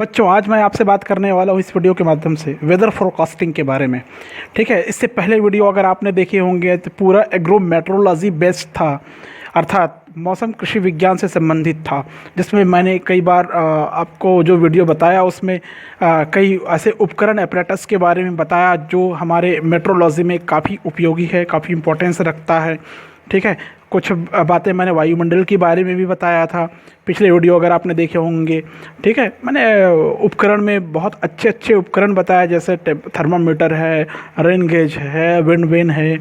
बच्चों, आज मैं आपसे बात करने वाला हूँ इस वीडियो के माध्यम से वेदर फोरकास्टिंग के बारे में। ठीक है, इससे पहले वीडियो अगर आपने देखे होंगे तो पूरा एग्रोमेट्रोलॉजी बेस्ड था, अर्थात मौसम कृषि विज्ञान से संबंधित था, जिसमें मैंने कई बार आपको जो वीडियो बताया उसमें कई ऐसे उपकरण एपरेटस के बारे में बताया जो हमारे मेट्रोलॉजी में काफ़ी उपयोगी है, काफ़ी इम्पोर्टेंस रखता है। ठीक है, कुछ बातें मैंने वायुमंडल के बारे में भी बताया था पिछले वीडियो अगर आपने देखे होंगे। ठीक है, मैंने उपकरण में बहुत अच्छे अच्छे उपकरण बताया, जैसे थर्मामीटर है, रेन गेज है, विंड वेन है,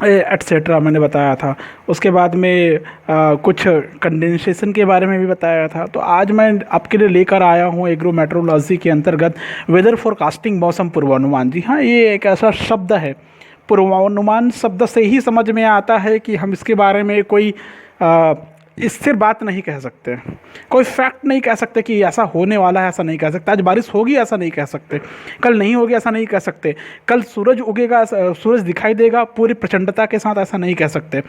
एट्सेट्रा मैंने बताया था। उसके बाद में कुछ कंडेंसेशन के बारे में भी बताया था। तो आज मैं आपके लिए लेकर आया हूँ एग्रोमेट्रोलॉजी के अंतर्गत वेदर फोरकास्टिंग, मौसम पूर्वानुमान। जी हाँ, ये एक ऐसा शब्द है, पूर्वानुमान शब्द से ही समझ में आता है कि हम इसके बारे में कोई स्थिर बात नहीं कह सकते, कोई फैक्ट नहीं कह सकते कि ऐसा होने वाला है, ऐसा नहीं कह सकते। आज बारिश होगी ऐसा नहीं कह सकते, कल नहीं होगी ऐसा नहीं कह सकते, कल सूरज उगेगा, सूरज दिखाई देगा पूरी प्रचंडता के साथ, ऐसा नहीं कह सकते,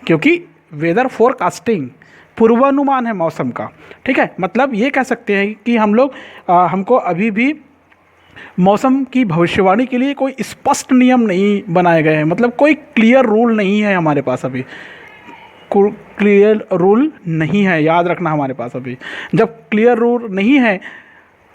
क्योंकि वेदर फोरकास्टिंग पूर्वानुमान है मौसम का। ठीक है, मतलब ये कह सकते हैं कि हम लोग हमको अभी भी मौसम की भविष्यवाणी के लिए कोई स्पष्ट नियम नहीं बनाए गए हैं, मतलब कोई क्लियर रूल नहीं है हमारे पास अभी, क्लियर रूल नहीं है, याद रखना हमारे पास अभी। जब क्लियर रूल नहीं है,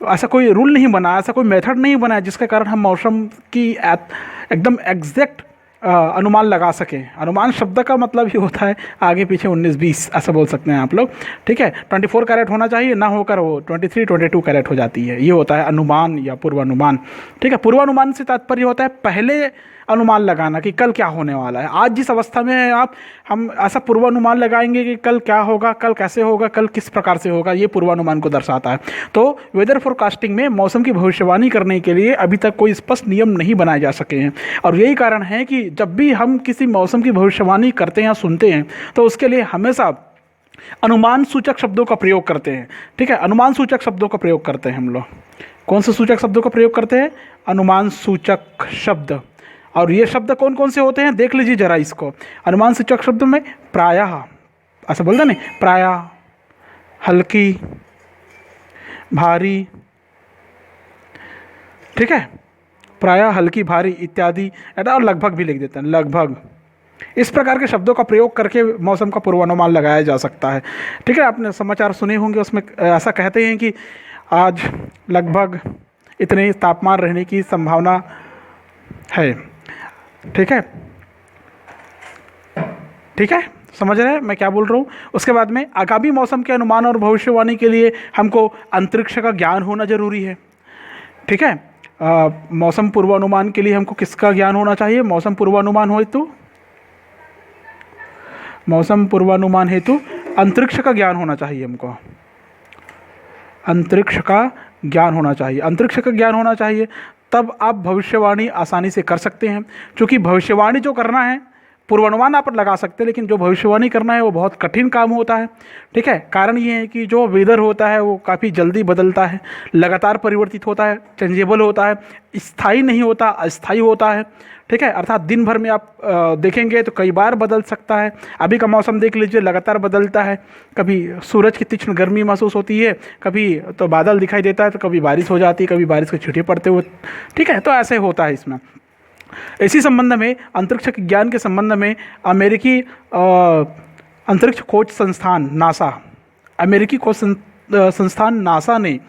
ऐसा कोई रूल नहीं बना, ऐसा कोई मेथड नहीं बना है जिसके कारण हम मौसम की एकदम एग्जैक्ट अनुमान लगा सकें। अनुमान शब्द का मतलब ही होता है आगे पीछे 19-20 ऐसा बोल सकते हैं आप लोग। ठीक है, 24 कैरेट होना चाहिए, ना होकर वो 23-22 कैरेट हो जाती है, ये होता है अनुमान या पूर्वानुमान। ठीक है, पूर्वानुमान से तात्पर्य होता है पहले अनुमान लगाना कि कल क्या होने वाला है। आज जिस अवस्था में है आप, हम ऐसा पूर्वानुमान लगाएंगे कि कल क्या होगा, कल कैसे होगा, कल किस प्रकार से होगा, ये पूर्वानुमान को दर्शाता है। तो वेदर फोरकास्टिंग में मौसम की भविष्यवाणी करने के लिए अभी तक कोई स्पष्ट नियम नहीं बनाए जा सके हैं, और यही कारण है कि जब भी हम किसी मौसम की भविष्यवाणी करते हैं या सुनते हैं तो उसके लिए हमेशा अनुमान सूचक शब्दों का प्रयोग करते हैं। ठीक है, अनुमान सूचक शब्दों का प्रयोग करते हैं हम लोग। कौन से सूचक शब्दों का प्रयोग करते हैं? अनुमान सूचक शब्द। और ये शब्द कौन कौन से होते हैं देख लीजिए जरा इसको। अनुमान सूचक शब्द में प्रायः, ऐसा बोलते नहीं, प्रायः, हल्की, भारी, ठीक है, प्रायः, हल्की, भारी इत्यादि, और लगभग भी लिख देते हैं, लगभग। इस प्रकार के शब्दों का प्रयोग करके मौसम का पूर्वानुमान लगाया जा सकता है। ठीक है, आपने समाचार सुने होंगे, उसमें ऐसा कहते हैं कि आज लगभग इतने तापमान रहने की संभावना है। ठीक है, ठीक है, समझ रहे हैं मैं क्या बोल रहा हूँ। उसके बाद में आगामी मौसम के अनुमान और भविष्यवाणी के लिए हमको अंतरिक्ष का ज्ञान होना जरूरी है। ठीक है, मौसम पूर्वानुमान के लिए हमको किसका ज्ञान होना चाहिए? मौसम पूर्वानुमान हेतु, मौसम पूर्वानुमान हेतु अंतरिक्ष का ज्ञान होना चाहिए हमको, अंतरिक्ष का ज्ञान होना चाहिए, अंतरिक्ष का ज्ञान होना चाहिए। तब आप भविष्यवाणी आसानी से कर सकते हैं, क्योंकि भविष्यवाणी जो करना है, पूर्वानुमान आप लगा सकते हैं, लेकिन जो भविष्यवाणी करना है वो बहुत कठिन काम होता है। ठीक है, कारण ये है कि जो वेदर होता है वो काफ़ी जल्दी बदलता है, लगातार परिवर्तित होता है, चेंजेबल होता है, स्थायी नहीं होता, अस्थायी होता है। ठीक है, अर्थात दिन भर में आप देखेंगे तो कई बार बदल सकता है। अभी का मौसम देख लीजिए, लगातार बदलता है, कभी सूरज की तीक्ष्ण गर्मी महसूस होती है, कभी तो बादल दिखाई देता है, तो कभी बारिश हो जाती है, कभी बारिश के छींटे पड़ते हुए। ठीक है, तो ऐसे होता है इसमें। इसी संबंध में, अंतरिक्ष ज्ञान के संबंध में, अमेरिकी अंतरिक्ष खोज संस्थान नासा, अमेरिकी खोज संस्थान नासा ने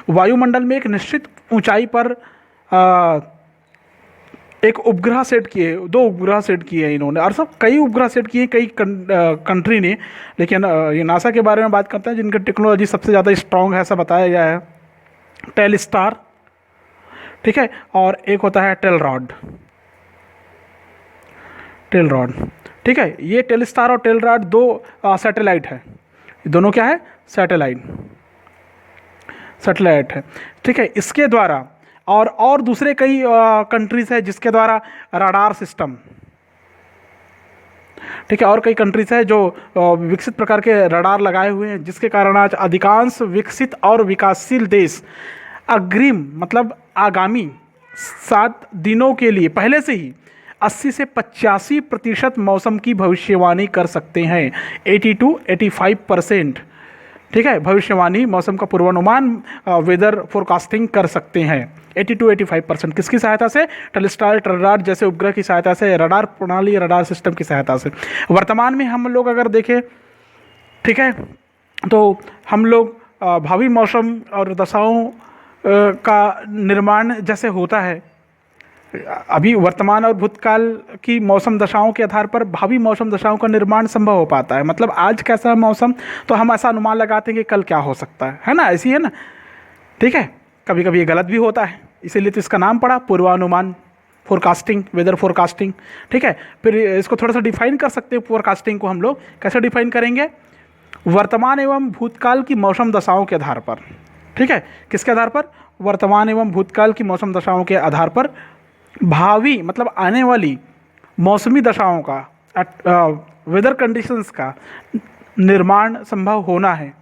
वायुमंडल में एक निश्चित ऊंचाई पर एक उपग्रह सेट किए, 2 उपग्रह सेट किए हैं इन्होंने, और सब कई उपग्रह सेट किए कई कंट्री ने, लेकिन ये नासा के बारे में बात करते हैं जिनकी टेक्नोलॉजी सबसे ज़्यादा स्ट्रॉन्ग है, ऐसा बताया गया है। टेलस्टार, ठीक है, और एक होता है टेलरॉड, टेलरॉड। ठीक है, ये टेलस्टार और टेलरॉड 2 सैटेलाइट है, दोनों क्या है? सैटेलाइट, सैटेलाइट है। ठीक है, इसके द्वारा और दूसरे कई कंट्रीज है जिसके द्वारा रडार सिस्टम, ठीक है, और कई कंट्रीज है जो विकसित प्रकार के रडार लगाए हुए हैं, जिसके कारण आज अधिकांश विकसित और विकासशील देश अग्रिम, मतलब आगामी 7 दिनों के लिए पहले से ही 80 से 85% मौसम की भविष्यवाणी कर सकते हैं, 80 to 85%। ठीक है, भविष्यवाणी मौसम का पूर्वानुमान वेदर फोरकास्टिंग कर सकते हैं 80 to 85% किसकी सहायता से? टेलीस्टार रडार जैसे उपग्रह की सहायता से, रडार प्रणाली, रडार सिस्टम की सहायता से। वर्तमान में हम लोग अगर देखें, ठीक है, तो हम लोग भावी मौसम और दशाओं का निर्माण जैसे होता है, अभी वर्तमान और भूतकाल की मौसम दशाओं के आधार पर भावी मौसम दशाओं का निर्माण संभव हो पाता है। मतलब आज कैसा है मौसम, तो हम ऐसा अनुमान लगाते हैं कि कल क्या हो सकता है ना, ऐसी है ना, ठीक है। कभी कभी ये गलत भी होता है, इसीलिए तो इसका नाम पड़ा पूर्वानुमान, फोरकास्टिंग, वेदर फोरकास्टिंग, ठीक है। फिर इसको थोड़ा सा डिफाइन कर सकते हैं, फोरकास्टिंग को हम लोग कैसे डिफाइन करेंगे? वर्तमान एवं भूतकाल की मौसम दशाओं के आधार पर, ठीक है, किसके आधार पर? वर्तमान एवं भूतकाल की मौसम दशाओं के आधार पर भावी मतलब आने वाली मौसमी दशाओं का, वेदर कंडीशंस का निर्माण संभव होना है।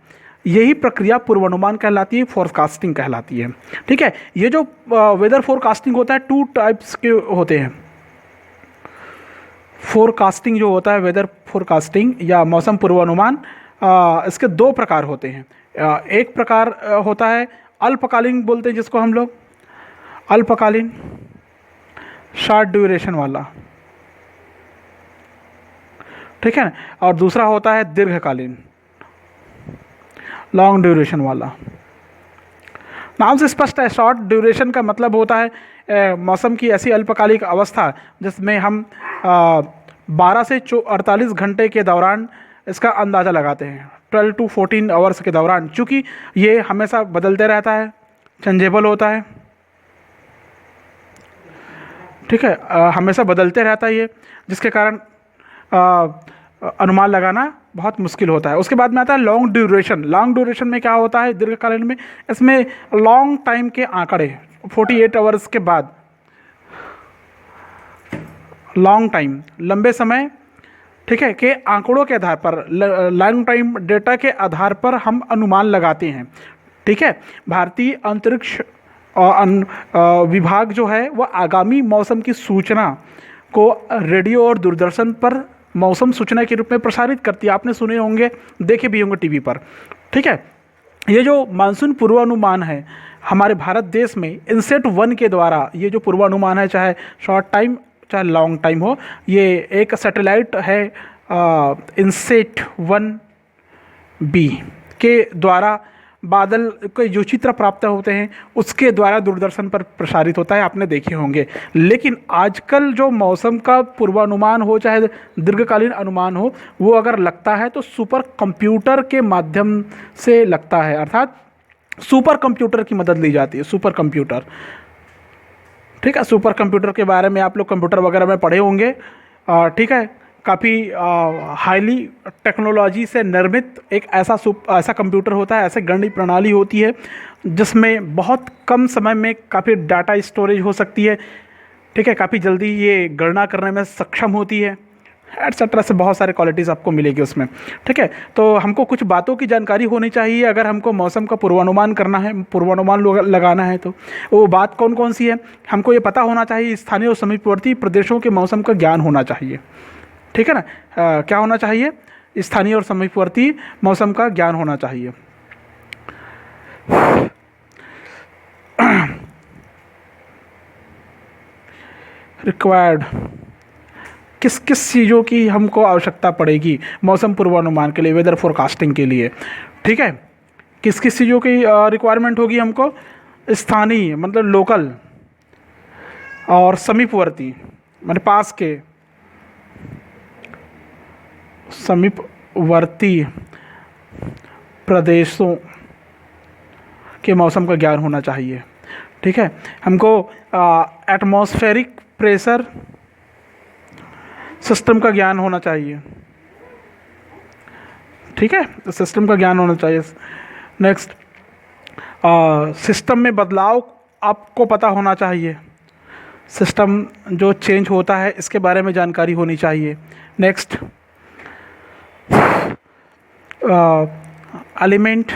यही प्रक्रिया पूर्वानुमान कहलाती है, फोरकास्टिंग कहलाती है, ठीक है। ये जो वेदर फोरकास्टिंग होता है, 2 टाइप्स के होते हैं। फोरकास्टिंग जो होता है, वेदर फोरकास्टिंग या मौसम पूर्वानुमान, इसके 2 प्रकार होते हैं। एक प्रकार होता है अल्पकालीन, बोलते हैं जिसको हम लोग अल्पकालीन, शॉर्ट ड्यूरेशन वाला, ठीक है ना, और दूसरा होता है दीर्घकालीन, लॉन्ग ड्यूरेशन वाला। नाम से स्पष्ट है, शॉर्ट ड्यूरेशन का मतलब होता है मौसम की ऐसी अल्पकालिक अवस्था जिसमें हम 12 से 48 घंटे के दौरान इसका अंदाज़ा लगाते हैं, 12 to 14 आवर्स के दौरान, चूँकि ये हमेशा बदलते रहता है, चेंजेबल होता है, ठीक है, हमेशा बदलते रहता है ये, जिसके कारण अनुमान लगाना बहुत मुश्किल होता है। उसके बाद में आता है लॉन्ग ड्यूरेशन। लॉन्ग ड्यूरेशन में क्या होता है? दीर्घकालीन में इसमें लॉन्ग टाइम के आंकड़े 48 आवर्स के बाद, लॉन्ग टाइम, लंबे समय, ठीक है, के आंकड़ों के आधार पर, लॉन्ग टाइम डेटा के आधार पर हम अनुमान लगाते हैं, ठीक है। भारतीय अंतरिक्ष विभाग जो है वह आगामी मौसम की सूचना को रेडियो और दूरदर्शन पर मौसम सूचना के रूप में प्रसारित करती है। आपने सुने होंगे, देखे भी होंगे टीवी पर, ठीक है। ये जो मानसून पूर्वानुमान है हमारे भारत देश में इनसेट 1 के द्वारा, ये जो पूर्वानुमान है, चाहे शॉर्ट टाइम चाहे लॉन्ग टाइम हो, ये एक सैटेलाइट है इनसेट 1B के द्वारा बादल के जो चित्र प्राप्त होते हैं उसके द्वारा दूरदर्शन पर प्रसारित होता है, आपने देखे होंगे। लेकिन आजकल जो मौसम का पूर्वानुमान हो चाहे दीर्घकालीन अनुमान हो, वो अगर लगता है तो सुपर कंप्यूटर के माध्यम से लगता है, अर्थात सुपर कंप्यूटर की मदद ली जाती है, सुपर कंप्यूटर, ठीक है। सुपर कंप्यूटर के बारे में आप लोग कंप्यूटर वगैरह में पढ़े होंगे, ठीक है। काफ़ी हाईली टेक्नोलॉजी से निर्मित एक ऐसा कंप्यूटर होता है, ऐसे गणित प्रणाली होती है जिसमें बहुत कम समय में काफ़ी डाटा स्टोरेज हो सकती है, ठीक है। काफ़ी जल्दी ये गणना करने में सक्षम होती है, एटसेट्रा से बहुत सारे क्वालिटीज़ आपको मिलेगी उसमें, ठीक है। तो हमको कुछ बातों की जानकारी होनी चाहिए अगर हमको मौसम का पूर्वानुमान करना है, पूर्वानुमान लगाना है, तो वो बात कौन कौन सी है? हमको ये पता होना चाहिए, स्थानीय और समीपवर्ती प्रदेशों के मौसम का ज्ञान होना चाहिए, ठीक है ना। क्या होना चाहिए? स्थानीय और समीपवर्ती मौसम का ज्ञान होना चाहिए। रिक्वायर्ड, किस किस चीज़ों की हमको आवश्यकता पड़ेगी मौसम पूर्वानुमान के लिए, वेदर फोरकास्टिंग के लिए, ठीक है। किस किस चीज़ों की रिक्वायरमेंट होगी हमको? स्थानीय मतलब लोकल, और समीपवर्ती मतलब पास के, समीपवर्ती प्रदेशों के मौसम का ज्ञान होना चाहिए, ठीक है। हमको एटमॉस्फेरिक प्रेशर सिस्टम का ज्ञान होना चाहिए, ठीक है, सिस्टम का ज्ञान होना चाहिए। नेक्स्ट, सिस्टम में बदलाव आपको पता होना चाहिए, सिस्टम जो चेंज होता है इसके बारे में जानकारी होनी चाहिए। नेक्स्ट, एलिमेंट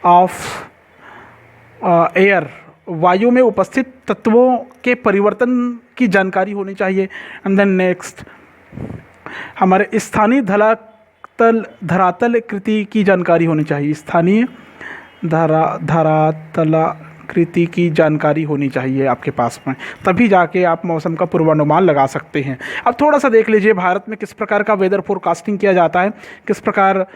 ऑफ एयर, वायु में उपस्थित तत्वों के परिवर्तन की जानकारी होनी चाहिए। एंड देन नेक्स्ट, हमारे स्थानीय धरातलाकृति की जानकारी होनी चाहिए। स्थानीय धरातलाकृति की जानकारी होनी चाहिए आपके पास में, तभी जाके आप मौसम का पूर्वानुमान लगा सकते हैं। अब थोड़ा सा देख लीजिए भारत में किस प्रकार का वेदर फोरकास्टिंग किया जाता है, किस प्रकार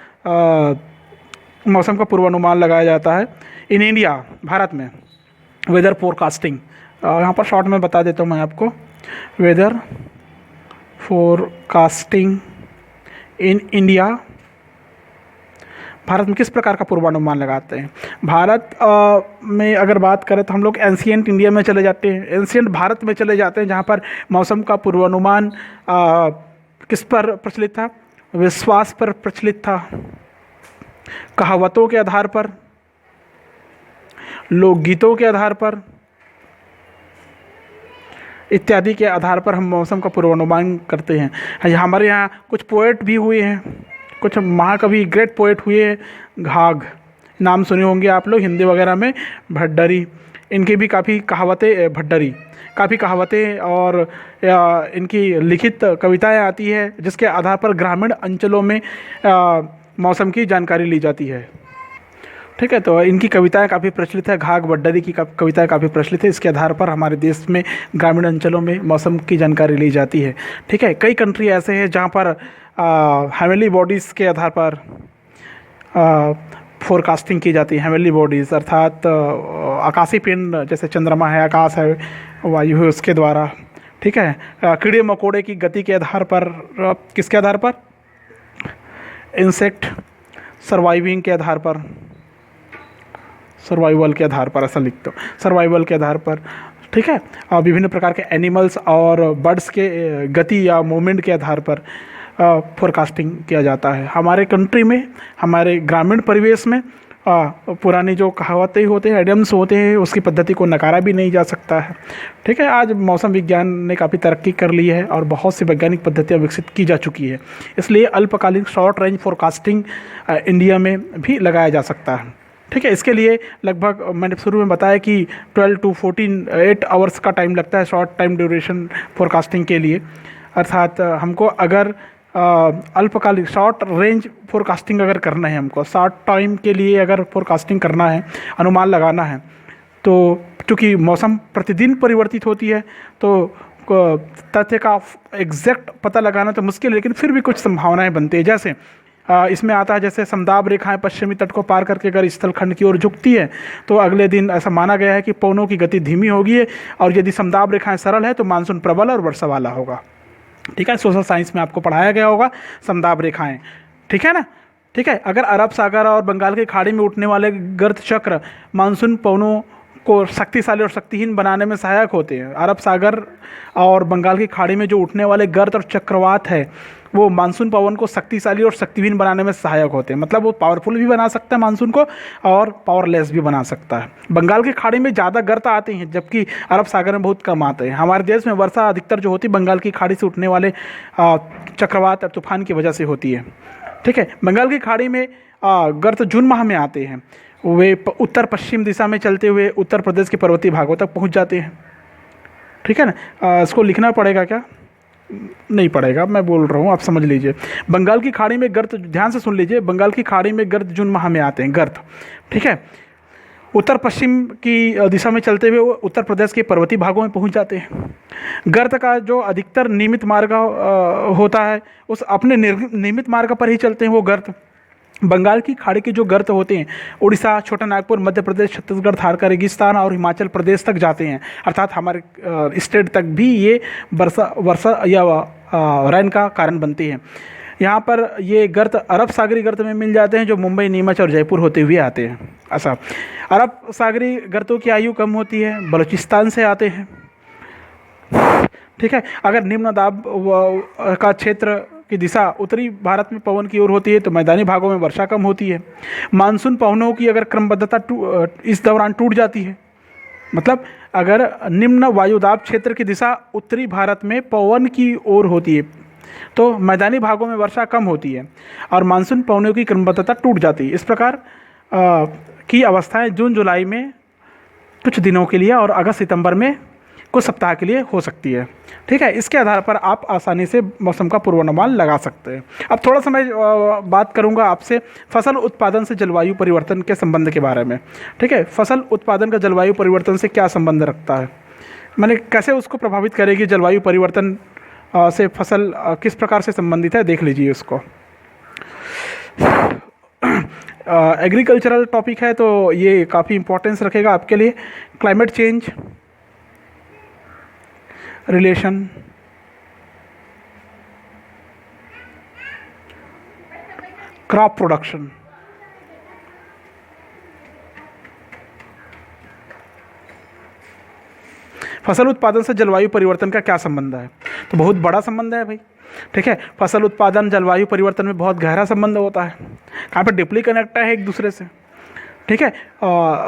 मौसम का पूर्वानुमान लगाया जाता है इन इंडिया, भारत में वेदर फोरकास्टिंग। यहाँ पर शॉर्ट में बता देता हूँ मैं आपको, weather forecasting in India, Bharat में किस प्रकार का पूर्वानुमान लगाते हैं। भारत में अगर बात करें तो हम लोग एंशियंट इंडिया में चले जाते हैं, एंशियंट भारत में चले जाते हैं, जहाँ पर मौसम का पूर्वानुमान किस पर प्रचलित था, विश्वास पर प्रचलित था, कहावतों के आधार पर, लोकगीतों के आधार पर इत्यादि के आधार पर हम मौसम का पूर्वानुमान करते हैं। हमारे यहाँ कुछ पोएट भी हुए हैं, कुछ महाकवि ग्रेट पोएट हुए हैं, घाघ नाम सुने होंगे आप लोग हिंदी वगैरह में, भड्डरी, इनकी भी काफ़ी कहावतें, भड्डरी काफ़ी कहावतें और इनकी लिखित कविताएं आती है, जिसके आधार पर ग्रामीण अंचलों में मौसम की जानकारी ली जाती है। ठीक है, तो इनकी कविताएं काफ़ी प्रचलित है, घाघ भड्डरी की कविताएं काफ़ी प्रचलित है। इसके आधार पर हमारे देश में ग्रामीण अंचलों में मौसम की जानकारी ली जाती है। ठीक है, कई कंट्री ऐसे हैं जहाँ पर हेवनली बॉडीज़ के आधार पर फोरकास्टिंग की जाती है। हेवनली बॉडीज़ अर्थात आकाशीय पिंड, जैसे चंद्रमा है, आकाश है, वायु है, उसके द्वारा। ठीक है, कीड़े मकोड़े की गति के आधार पर, किसके आधार पर, इंसेक्ट सर्वाइविंग के आधार पर, सर्वाइवल के आधार पर, ऐसा लिखते हो, सर्वाइवल के आधार पर। ठीक है, विभिन्न प्रकार के एनिमल्स और बर्ड्स के गति या मूवमेंट के आधार पर फोरकास्टिंग किया जाता है। हमारे कंट्री में, हमारे ग्रामीण परिवेश में पुरानी जो कहावतें होते हैं, एडियम्स होते हैं, उसकी पद्धति को नकारा भी नहीं जा सकता है। ठीक है, आज मौसम विज्ञान ने काफ़ी तरक्की कर ली है और बहुत सी वैज्ञानिक पद्धतियाँ विकसित की जा चुकी है, इसलिए अल्पकालिक शॉर्ट रेंज फोरकास्टिंग इंडिया में भी लगाया जा सकता है। ठीक है, इसके लिए लगभग मैंने शुरू में बताया कि 12 to 8 आवर्स का टाइम लगता है शॉर्ट टाइम ड्यूरेशन फोरकास्टिंग के लिए। अर्थात हमको अगर अल्पकालिक शॉर्ट रेंज फोरकास्टिंग अगर करना है, हमको शॉर्ट टाइम के लिए अगर फोरकास्टिंग करना है, अनुमान लगाना है, तो चूँकि मौसम प्रतिदिन परिवर्तित होती है तो तथ्य का एग्जैक्ट पता लगाना तो मुश्किल है, लेकिन फिर भी कुछ संभावनाएं बनती है। जैसे इसमें आता है, जैसे समदाब रेखाएं पश्चिमी तट को पार करके अगर स्थलखंड की ओर झुकती है तो अगले दिन ऐसा माना गया है कि पवनों की गति धीमी होगी है, और यदि समदाब रेखाएं सरल है तो मानसून प्रबल और वर्षा वाला होगा। ठीक है, सोशल साइंस में आपको पढ़ाया गया होगा समदाब रेखाएं। ठीक है ना। ठीक है, अगर अरब सागर और बंगाल की खाड़ी में उठने वाले गर्द चक्र मानसून पवनों को शक्तिशाली और शक्तिहीन बनाने में सहायक होते हैं। अरब सागर और बंगाल की खाड़ी में जो उठने वाले गर्द और चक्रवात है वो मानसून पवन को शक्तिशाली और शक्तिहीन बनाने में सहायक होते हैं। मतलब वो पावरफुल भी बना सकता है मानसून को और पावरलेस भी बना सकता है। बंगाल की खाड़ी में ज़्यादा गर्द आते हैं जबकि अरब सागर में बहुत कम आते हैं। हमारे देश में वर्षा अधिकतर जो होती है बंगाल की खाड़ी से उठने वाले चक्रवात और तूफान की वजह से होती है। ठीक है, बंगाल की खाड़ी में गर्द जून माह में आते हैं, वे उत्तर पश्चिम दिशा में चलते हुए उत्तर प्रदेश के पर्वतीय भागों तक पहुंच जाते हैं। ठीक है ना। इसको लिखना पड़ेगा क्या? नहीं पड़ेगा, मैं बोल रहा हूँ, आप समझ लीजिए। बंगाल की खाड़ी में गर्द, ध्यान से सुन लीजिए, बंगाल की खाड़ी में गर्द जून माह में आते हैं गर्द। ठीक है, उत्तर पश्चिम की दिशा में चलते हुए वो उत्तर प्रदेश के पर्वतीय भागों में पहुंच जाते हैं। गर्द का जो अधिकतर नियमित मार्ग होता है उस अपने नियमित मार्ग पर ही चलते हैं वो गर्द। बंगाल की खाड़ी के जो गर्द होते हैं उड़ीसा, छोटा नागपुर, मध्य प्रदेश, छत्तीसगढ़, थार का रेगिस्तान और हिमाचल प्रदेश तक जाते हैं। अर्थात हमारे स्टेट तक भी ये वर्षा या रैन का कारण बनती है। यहाँ पर ये गर्द अरब सागरी गर्द में मिल जाते हैं जो मुंबई, नीमच और जयपुर होते हुए आते हैं। ऐसा अरब सागरी गर्दों की आयु कम होती है, बलूचिस्तान से आते हैं। ठीक है, अगर निम्न दाब का क्षेत्र की दिशा उत्तरी भारत में पवन की ओर होती है तो मैदानी भागों में वर्षा कम होती है। मानसून पवनों की अगर क्रमबद्धता इस दौरान टूट जाती है, मतलब अगर निम्न वायुदाब क्षेत्र की दिशा उत्तरी भारत में पवन की ओर होती है तो मैदानी भागों में वर्षा कम होती है और मानसून पवनों की क्रमबद्धता टूट जाती है। इस प्रकार की अवस्थाएं जून जुलाई में कुछ दिनों के लिए और अगस्त सितंबर में कुछ सप्ताह के लिए हो सकती है। ठीक है, इसके आधार पर आप आसानी से मौसम का पूर्वानुमान लगा सकते हैं। अब थोड़ा सा मैं बात करूंगा आपसे फसल उत्पादन से जलवायु परिवर्तन के संबंध के बारे में। ठीक है, फसल उत्पादन का जलवायु परिवर्तन से क्या संबंध रखता है, मैंने कैसे उसको प्रभावित करेगी जलवायु परिवर्तन से फसल किस प्रकार से संबंधित है, देख लीजिए उसको। एग्रीकल्चरल टॉपिक है तो ये काफ़ी इंपॉर्टेंस रखेगा आपके लिए। Climate change relation, crop production, फसल उत्पादन से जलवायु परिवर्तन का क्या संबंध है, तो बहुत बड़ा संबंध है भाई। ठीक है, फसल उत्पादन जलवायु परिवर्तन में बहुत गहरा संबंध होता है, कहाँ पे डीपली कनेक्ट है एक दूसरे से। ठीक है,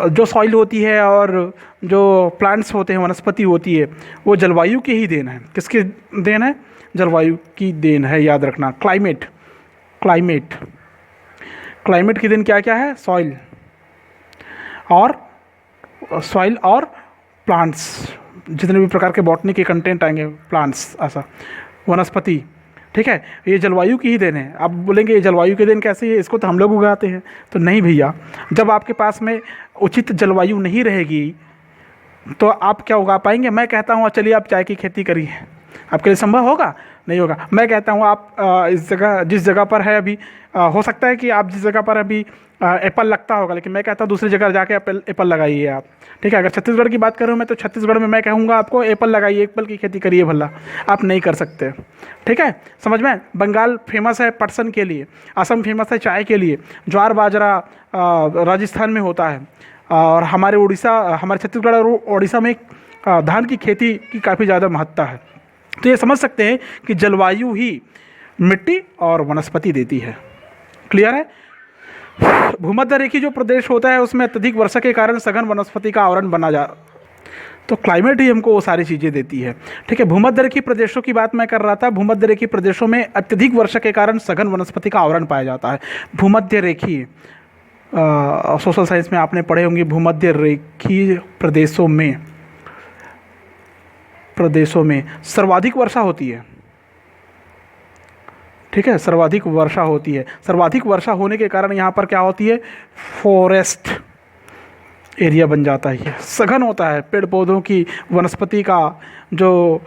जो सॉइल होती है और जो प्लांट्स होते हैं, वनस्पति होती है, वो जलवायु की ही देन है। किसकी देन है, जलवायु की देन है, याद रखना। क्लाइमेट क्लाइमेट क्लाइमेट की देन क्या क्या है, सॉइल और प्लांट्स, जितने भी प्रकार के बॉटनी के कंटेंट आएंगे, प्लांट्स ऐसा, वनस्पति। ठीक है, ये जलवायु की ही देन है। आप बोलेंगे ये जलवायु की देन कैसे है, इसको तो हम लोग उगाते हैं, तो नहीं भैया। जब आपके पास में उचित जलवायु नहीं रहेगी तो आप क्या उगा पाएंगे। मैं कहता हूँ चलिए आप चाय की खेती करिए, आपके लिए संभव होगा, नहीं होगा। मैं कहता हूँ आप जिस जगह पर है अभी, हो सकता है कि आप जिस जगह पर अभी एप्पल लगता होगा, लेकिन मैं कहता हूँ दूसरी जगह जाके एप्पल लगाइए आप। ठीक है, अगर छत्तीसगढ़ की बात करूँ मैं, तो छत्तीसगढ़ में मैं कहूँगा आपको एप्पल लगाइए, एप्पल की खेती करिए भला, आप नहीं कर सकते। ठीक है, समझ में। बंगाल फेमस है पटसन के लिए, असम फेमस है चाय के लिए, ज्वार बाजरा राजस्थान में होता है, और हमारे छत्तीसगढ़ और उड़ीसा में धान की खेती की काफ़ी ज़्यादा महत्ता है। तो ये समझ सकते हैं कि जलवायु ही मिट्टी और वनस्पति देती है। क्लियर है। भूमध्य रेखी जो प्रदेश होता है उसमें अत्यधिक वर्षा के कारण सघन वनस्पति का आवरण बना जा, तो क्लाइमेट ही हमको वो सारी चीज़ें देती है। ठीक है, भूमध्य रेखी प्रदेशों की बात मैं कर रहा था। भूमध्य रेखी प्रदेशों में अत्यधिक वर्षा के कारण सघन वनस्पति का आवरण पाया जाता है। भूमध्य रेखी सोशल साइंस में आपने पढ़े होंगे, भूमध्य रेखी प्रदेशों में सर्वाधिक वर्षा होती है। ठीक है, सर्वाधिक वर्षा होती है। सर्वाधिक वर्षा होने के कारण यहाँ पर क्या होती है, फॉरेस्ट एरिया बन जाता है, सघन होता है, पेड़ पौधों की, वनस्पति का जो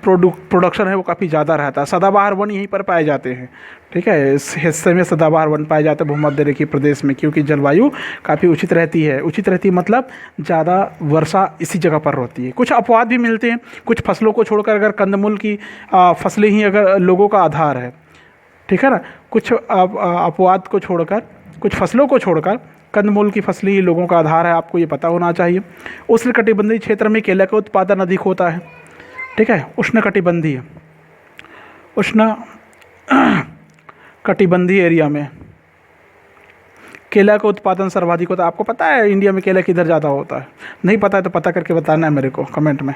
प्रोडक्शन है वो काफ़ी ज़्यादा रहता है। सदाबहार वन यहीं पर पाए जाते हैं। ठीक है, इस हिस्से में सदाबहार वन पाए जाते हैं भूमध्य रेखी प्रदेश में, क्योंकि जलवायु काफ़ी उचित रहती है। उचित रहती है मतलब ज़्यादा वर्षा इसी जगह पर होती है। कुछ अपवाद भी मिलते हैं, कुछ फसलों को छोड़कर, अगर कंदमूल की फसलें ही अगर लोगों का आधार है, ठीक है ना, कुछ अपवाद को छोड़कर, कुछ फसलों को छोड़कर कंदमूल की फसलें ही लोगों का आधार है, आपको ये पता होना चाहिए। उष्णकटिबंधीय क्षेत्र में केला का उत्पादन अधिक होता है। ठीक है, उष्णकटिबंधीय एरिया में केला का उत्पादन सर्वाधिक होता है। आपको पता है इंडिया में केला किधर ज़्यादा होता है, नहीं पता है तो पता करके बताना है मेरे को कमेंट में।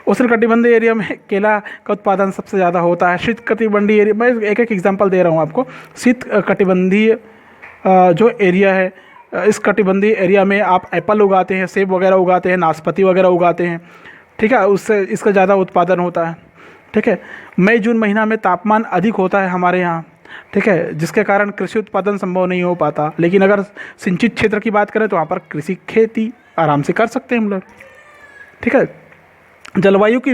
उष्णकटिबंधीय एरिया में केला का उत्पादन सबसे ज़्यादा होता है। शीतकटिबंधीय एरिया, मैं एक एक एग्जांपल दे रहा हूँ आपको। शीतकटिबंधीय जो एरिया है, इस कटिबंधीय एरिया में आप एप्पल उगाते हैं, सेब वगैरह उगाते हैं, नाशपाती वगैरह उगाते हैं। ठीक है, उससे इसका ज़्यादा उत्पादन होता है। ठीक है, मई जून महीना में तापमान अधिक होता है हमारे यहाँ। ठीक है, जिसके कारण कृषि उत्पादन संभव नहीं हो पाता। लेकिन अगर सिंचित क्षेत्र की बात करें तो वहाँ पर कृषि खेती आराम से कर सकते हैं हम लोग। ठीक है, जलवायु की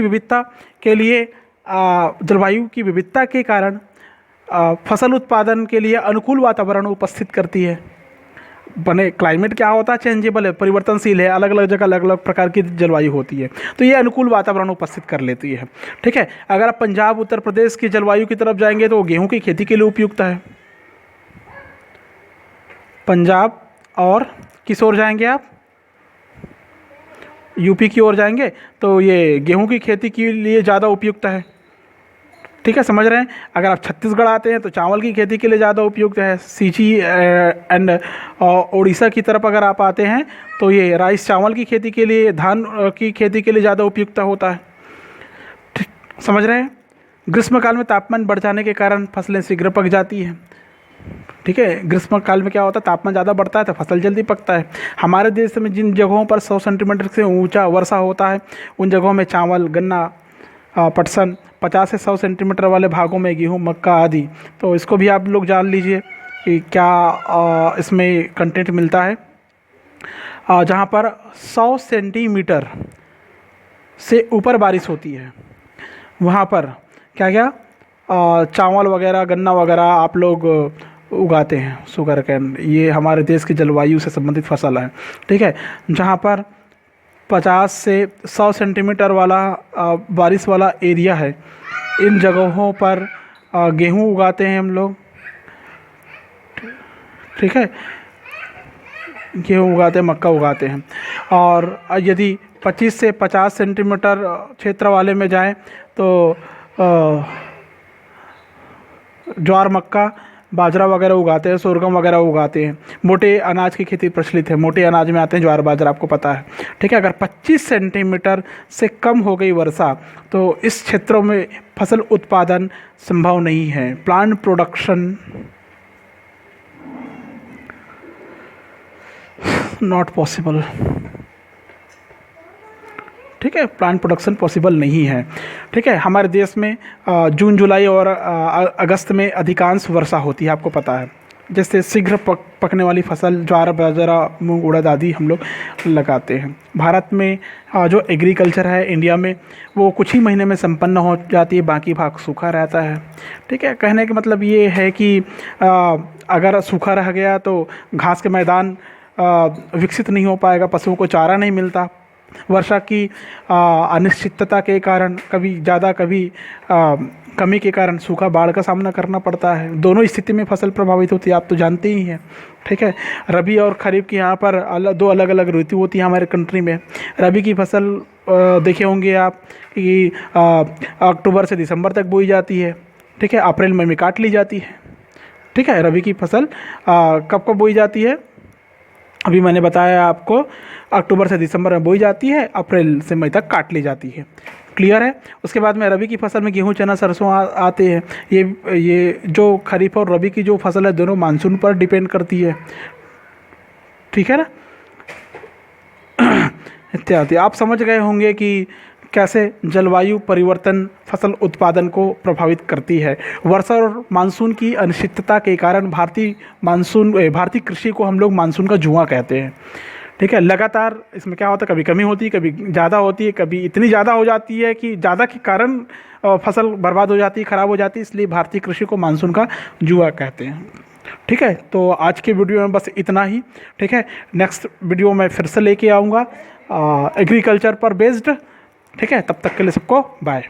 विविधता के कारण फसल उत्पादन के लिए अनुकूल वातावरण उपस्थित करती है। बने क्लाइमेट क्या होता है, चेंजेबल है, परिवर्तनशील है, अलग अलग जगह अलग अलग प्रकार की जलवायु होती है, तो ये अनुकूल वातावरण उपस्थित कर लेती है। ठीक है, अगर आप पंजाब उत्तर प्रदेश की जलवायु की तरफ जाएंगे तो वो गेहूं की खेती के लिए उपयुक्त है। पंजाब और किस ओर जाएंगे आप, यूपी की ओर जाएंगे तो ये गेहूं की खेती के लिए ज़्यादा उपयुक्त है। ठीक है, समझ रहे हैं। अगर आप छत्तीसगढ़ आते हैं तो चावल की खेती के लिए ज़्यादा उपयुक्त है। सींची एंड उड़ीसा की तरफ अगर आप आते हैं तो ये राइस चावल की खेती के लिए, धान की खेती के लिए ज़्यादा उपयुक्त होता है। ठीक, समझ रहे हैं। ग्रीष्मकाल में तापमान बढ़ जाने के कारण फसलें शीघ्र पक जाती हैं। ठीक है, ग्रीष्म काल में क्या होता है, तापमान ज़्यादा बढ़ता है तो फसल जल्दी पकता है। हमारे देश में जिन जगहों पर 100 सेंटीमीटर से ऊंचा वर्षा होता है उन जगहों में चावल, गन्ना, पटसन, 50 से 100 सेंटीमीटर वाले भागों में गेहूँ, मक्का आदि। तो इसको भी आप लोग जान लीजिए कि क्या इसमें कंटेंट मिलता है। जहाँ पर 100 सेंटीमीटर से ऊपर बारिश होती है वहाँ पर क्या क्या चावल वगैरह, गन्ना वगैरह आप लोग उगाते हैं, शुगर कैन। ये हमारे देश की जलवायु से संबंधित फसल है। ठीक है, जहाँ पर 50 से 100 सेंटीमीटर वाला बारिश वाला एरिया है, इन जगहों पर गेहूँ उगाते हैं हम लोग। ठीक है, गेहूँ उगाते हैं, मक्का उगाते हैं। और यदि 25 से 50 सेंटीमीटर क्षेत्र वाले में जाएं तो ज्वार, मक्का, बाजरा वगैरह उगाते हैं, सोरगम वगैरह उगाते हैं। मोटे अनाज की खेती प्रचलित है, मोटे अनाज में आते हैं ज्वार, बाजरा, आपको पता है। ठीक है, अगर 25 सेंटीमीटर से कम हो गई वर्षा तो इस क्षेत्रों में फसल उत्पादन संभव नहीं है। Plant production not possible. ठीक है, प्लांट प्रोडक्शन पॉसिबल नहीं है। ठीक है, हमारे देश में जून, जुलाई और अगस्त में अधिकांश वर्षा होती है, आपको पता है। जैसे शीघ्र पकने वाली फसल ज्वार, बाजरा, मूंग, उड़द आदि हम लोग लगाते हैं। भारत में जो एग्रीकल्चर है इंडिया में वो कुछ ही महीने में संपन्न हो जाती है, बाकी भाग सूखा रहता है। ठीक है, कहने का मतलब ये है कि अगर सूखा रह गया तो घास के मैदान विकसित नहीं हो पाएगा, पशुओं को चारा नहीं मिलता। वर्षा की अनिश्चितता के कारण कभी ज़्यादा कभी कमी के कारण सूखा, बाढ़ का सामना करना पड़ता है। दोनों स्थिति में फसल प्रभावित होती है, आप तो जानते ही हैं। ठीक है, रबी और खरीफ की यहाँ पर दो अलग अलग ऋतु होती है हमारे कंट्री में। रबी की फसल देखे होंगे आप कि अक्टूबर से दिसंबर तक बोई जाती है। ठीक है, अप्रैल मई में काट ली जाती है। ठीक है, रबी की फसल कब कब बोई जाती है, अभी मैंने बताया आपको, अक्टूबर से दिसंबर में बोई जाती है, अप्रैल से मई तक काट ली जाती है। क्लियर है। उसके बाद में रबी की फसल में गेहूं, चना, सरसों आते हैं। ये जो खरीफ और रबी की जो फसल है दोनों मानसून पर डिपेंड करती है। ठीक है ना, इत्यादि। आप समझ गए होंगे कि कैसे जलवायु परिवर्तन फसल उत्पादन को प्रभावित करती है। वर्षा और मानसून की अनिश्चितता के कारण भारतीय कृषि को हम लोग मानसून का जुआ कहते हैं। ठीक है, लगातार इसमें क्या होता है, कभी कमी होती है, कभी ज़्यादा होती है, कभी इतनी ज़्यादा हो जाती है कि ज़्यादा के कारण फसल बर्बाद हो जाती है, ख़राब हो जाती है। इसलिए भारतीय कृषि को मानसून का जुआ कहते हैं। ठीक है, तो आज के वीडियो में बस इतना ही। ठीक है, नेक्स्ट वीडियो में फिर से लेके आऊँगा एग्रीकल्चर पर बेस्ड। ठीक है, तब तक के लिए सबको बाय।